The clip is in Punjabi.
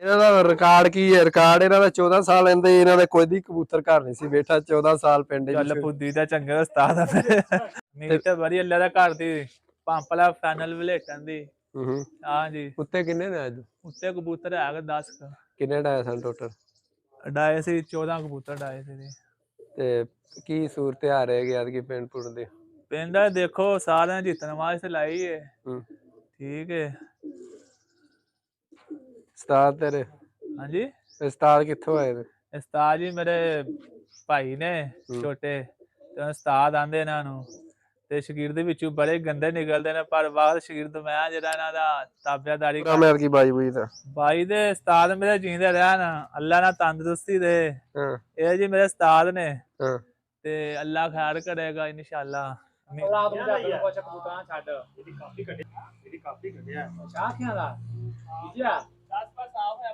ਇਹਨਾਂ ਦਾ ਰਿਕਾਰਡ ਕੀ ਹੈ? ਰਿਕਾਰਡ ਇਹਨਾਂ ਦਾ 14 ਸਾਲ ਇਹਦੇ ਇਹਨਾਂ ਦੇ ਕੋਈ ਦੀ ਕਬੂਤਰ ਘਰ ਨਹੀਂ ਸੀ ਬੈਠਾ 14 ਸਾਲ ਪਿੰਡ ਚੱਲ ਚ। ਫੁੱਦੀ ਦਾ ਚੰਗਾ ਉਸਤਾਦ ਆ ਨਹੀਂ ਤੇ ਬੜੀ ਅੱਲਾ ਦਾ ਘਰ ਦੀ ਪੰਪਲਾ ਫਾਈਨਲ ਵਲੇਟਣ ਦੀ। ਹਾਂ ਜੀ। ਉੱਤੇ ਕਿੰਨੇ ਨੇ ਅੱਜ? ਉੱਤੇ ਕਬੂਤਰ ਹੈਗਾ 10 ਕਿੰਨੇ ਡਾਏ ਸਨ ਟੋਟਲ? ਡਾਏ ਸੀ 14 ਕਬੂਤਰ ਡਾਏ ਸੀ। ਤੇ ਕੀ ਸੂਰਤ ਹਾਲ ਰਹੇਗੀ ਐਤਕੀ ਪਿੰਡ ਪੁੰਡ ਦੇ? ਪਿੰਡ ਦੇਖੋ ਸਾਰਿਆਂ ਜਿੱਤਣ ਵਾਸਤੇ ਲਾਈ ਏ। ਠੀਕ ਏ। ਉਸਤਾਦ ਤੇਰੇ? ਹਾਂਜੀ। ਉਸਤਾਦ ਕਿੱਥੋਂ ਆਏ ਨੇ? ਉਸਤਾਦ ਜੀ ਮੇਰੇ ਭਾਈ ਨੇ ਛੋਟੇ ਤੇ ਉਸਤਾਦ ਆਂਦੇ ਇਹਨਾਂ ਨੂੰ। ਤੇ ਸ਼ਗਿਰਦ ਵਿੱਚੋਂ ਬੜੇ ਗੰਦੇ ਨਿਕਲਦੇ ਨੇ ਪਰ ਬਾਅਦ ਸ਼ਗਿਰਦ ਮੈਂ ਜਿਹੜਾ ਇਹਨਾਂ ਦਾ ਤਾਬਿਆਦਾਰੀ ਕੀ ਬਾਈ ਦੇ ਉਸਤਾਦ ਮੇਰੇ ਜੀਂਦੇ ਰਹਿਣ, ਅੱਲਾ ਨਾਲ ਤੰਦਰੁਸਤੀ ਦੇ। ਇਹ ਜੀ ਮੇਰੇ ਉਸਤਾਦ ਨੇ ਤੇ ਅੱਲਾ ਖੈਰ ਕਰੇਗਾ ਇਨਸ਼ਾਅੱਲਾ। ਰਾਤ ਨੂੰ ਜਾ ਕੁਛ ਕਬੂਤਰਾਂ ਛੱਡ ਇਹਦੀ ਕਾਫੀ ਕੱਢਿਆ। ਇਹਦੀ ਕਾਫੀ ਕੱਢਿਆ। ਚਾਹ ਕਿਆ ਦਾ? ਜੀ ਆ 10 ਸਾਫ ਹੈ।